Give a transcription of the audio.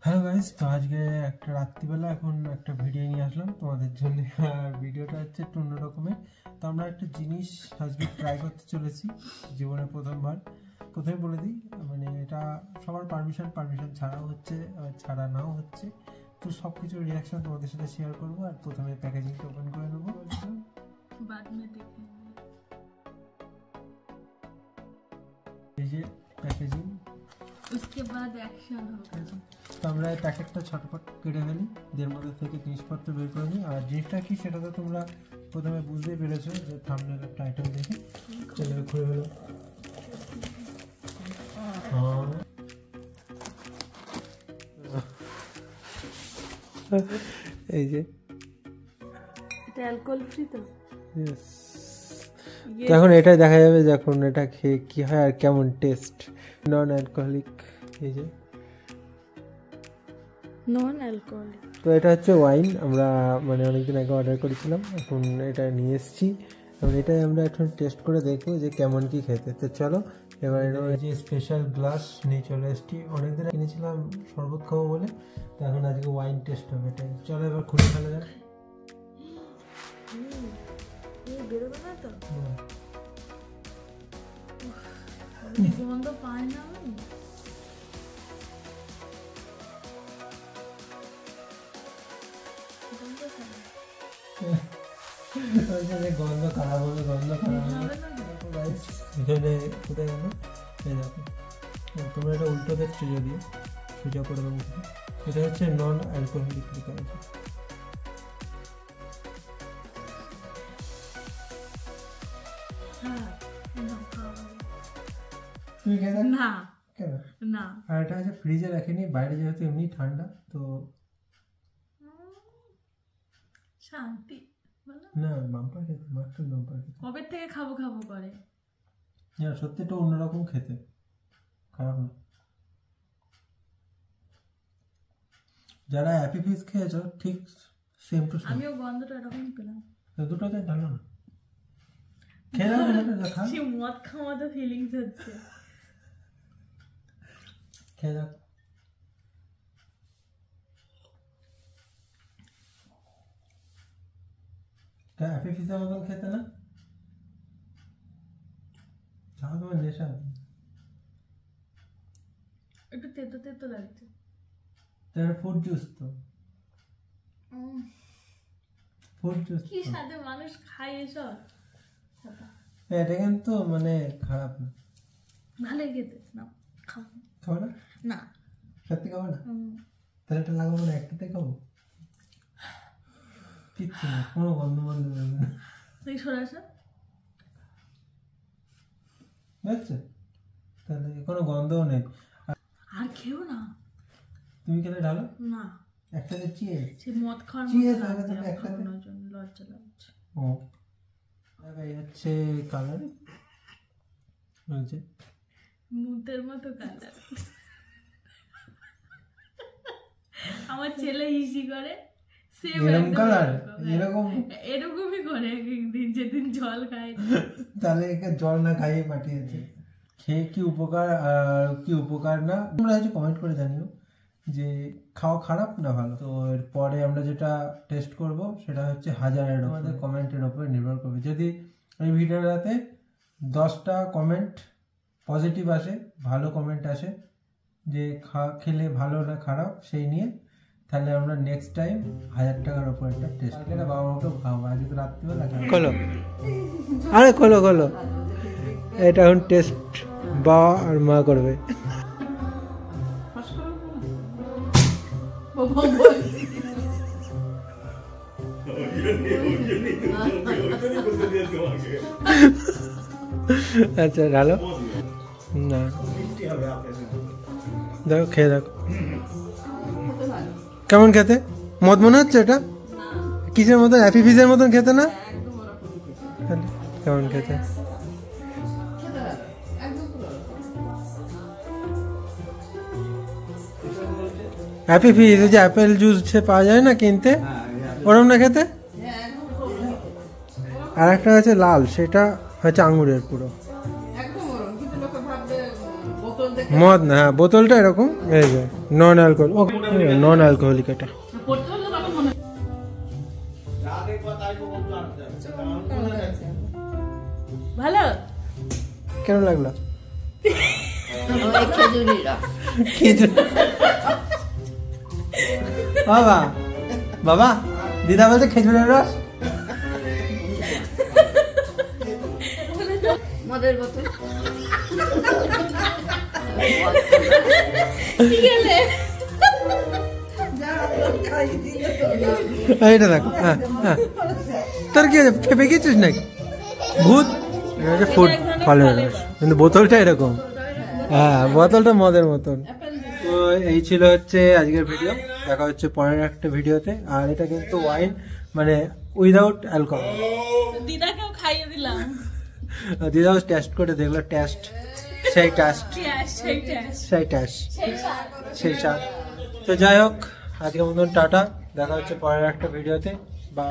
Hello guys, তো আজকে একটা রাত্রিবেলা এখন একটা ভিডিও নিয়ে আসলাম তোমাদের জন্য। আর ভিডিওটা হচ্ছে একটু অন্য রকমের। তো আমরা একটা জিনিস আজকে ট্রাই করতে চলেছি জীবনে প্রথমবার। প্রথমে বলে দিই, মানে এটা সবার পারমিশন ছাড়াও হচ্ছে, ছাড়া নাও হচ্ছে। তো সব কিছুর রিয়াকশন তোমাদের সাথে শেয়ার করবো। আর প্রথমে প্যাকেজিংটা ওপেন করে নেবো। এই যে প্যাকেজিং, उसके बाद एक्शन होगा। তো আমরা এই প্যাকেটটা ছটফট কেটে ফেলি, এর মধ্যে থেকে জিনিসপত্র বের করে নিই। আর জিনিসটা কি সেটা তো তোমরা প্রথমে বুঝতেই পেরেছো যে থাম্বনেল আর টাইটেল দেখে। চলে খুলে ফেলো। এই যে এটা অ্যালকোহল ফ্রি তো? এখন এটাই দেখা যাবে যখন এটা খেয়ে কি হয় আর কেমন টেস্ট। নন অ্যালকোহলিক, এই যে নন অ্যালকোহলিক। তো এটা হচ্ছে ওয়াইন। আমরা মানে অনেকদিন আগে অর্ডার করেছিলাম, এখন এটা নিয়ে এসেছি। এখন এটাই আমরা এখন টেস্ট করে দেখবো যে কেমন কি খেতে। তো চলো এবার এই যে স্পেশাল গ্লাস নিয়ে চলে এসেছি। অনেকদিন কিনেছিলাম শরবত খাবো বলে, তো এখন আজকে ওয়াইন টেস্ট হবে। এটাই চলো এবার খুলে ফেলা যাক। বেরোবে না তো? গন্ধ পাই না আমি। গন্ধ খারাপ হবে, গন্ধ খারাপ হবে। এখানে কোথায় গেল? এই দেখো, তোমরা এটা উল্টো দেখছো, যদিও সোজা করে দেবো। এটা হচ্ছে নন অ্যালকোহলিক লেখা আছে। তুমি খেয়ে না কেন? না, আর এটা হচ্ছে ফ্রিজে রাখিনি, বাইরে যেহেতু এমনি ঠান্ডা। তো শান্তি না, বাম্পার খেতে, মাত্র বাম্পার খেতে। কবে থেকে খাবো খাবো করে। হ্যাঁ, সত্যি এটা অন্যরকম খেতে, খারাপ না। যারা হ্যাপি ফিস খেয়েছো ঠিক সেম টু সেম। আমিও গন্ধটা এরকম পেলাম। দুটোতে ঢালো না, খেয়ে দাও না, খা। সে মদ খাওয়া তো ফিলিংস হচ্ছে। খেয়ে দাও। হ্যাপি ফিসের মতন খেতে না? তাও তোমার নেশা। একটু তেতো তেতো লাগছে। তার ফ্রুট জুস তো, ফ্রুট জুস কি সাথে মানুষ খায় এসব? এটা কিন্তু মানে খারাপ না, ভালোই খেতে। না খাবো খাবো না, না সত্যি খাবো না। তাহলে এটা লাগাবো না, একটাতে খাবো। কিচ্ছু না, কোনো গন্ধ বন্ধ করবে না। তুই সরাসরি বুঝছো? তাহলে কোনো গন্ধও নেই। আর খেও না। তুমি খেলে ঢালো না, একটাতে চিয়ে সে মদ খাওয়ার চিয়ে মতো খাবে, লাগছে, তাহলে একটাতে খাওয়ানোর জন্য লজ্জা লাগছে। ও এই হচ্ছে কালার, বলছে মুতের মতো কালার। আমার ছেলে হিসি করে এরকম কালার, এরকম এরকমই করে একদিন যেদিন জল খায়। তাহলে একে জল না খাইয়ে পাঠিয়েছে। খেয়ে কি উপকার আর কি উপকার না তোমরা হচ্ছে কমেন্ট করে জানিও যে খাওয়া খারাপ না ভালো। তো এরপরে আমরা যেটা টেস্ট করব সেটা হচ্ছে হাজারের, আমাদের কমেন্টের ওপর নির্ভর করবে। যদি এই ভিডিওটাতে 10টা কমেন্ট পজিটিভ আসে, ভালো কমেন্ট আসে যে খেলে ভালো না খারাপ সেই নিয়ে, তাহলে আমরা নেক্সট টাইম 1000 টাকার ওপর একটা টেস্ট করে বাবা মাকে খাওয়াবো। আজকে তো রাত্রিবেলা খোলো, আরে খোলো খোলো, এটা এখন টেস্ট বাবা আর মা করবে। আচ্ছা ঢালো না, দেখো খেয়ে দেখো কেমন খেতে। মদ মনে হচ্ছে এটা? কিসের মতন? হ্যাপি ফিজের মতন খেতে না? কেমন খেতে? হ্যাপি ফিজ, ওই যে অ্যাপেল জুস পাওয়া যায় না কিনতে, ওরম না খেতে? আর একটা আছে লাল, সেটা হচ্ছে আঙুরের পুরো। মদ না, হ্যাঁ বোতলটা এরকম, এই যে নন অ্যালকোহল, নন অ্যালকোহলিক এটা। ভালো কেন লাগলো? বাবা বাবা দিদা বলতে খেজুরের রস। মদের বোতল এইটা দেখ, হ্যাঁ হ্যাঁ, তোর কি হয়েছে, ফেপে গেছিস নাকি? ভূত ফুড ফলের রস, কিন্তু বোতলটা এরকম, হ্যাঁ বোতলটা মদের মতন। তো এই ছিল হচ্ছে আজকের ভিডিও, দেখা হচ্ছে পরের একটা ভিডিওতে। আর এটা কিন্তু ওয়াইন মানে উইদাউট অ্যালকোহল। দিদাকেও খাইয়ে দিলাম, দিদাও টেস্ট করে দেখলো, টেস্ট সেই টেস্ট সেই টেস্ট সেই স্বাদ। তো যাই হোক, আজকের মতন টাটা, দেখা হচ্ছে পরের একটা ভিডিওতে বা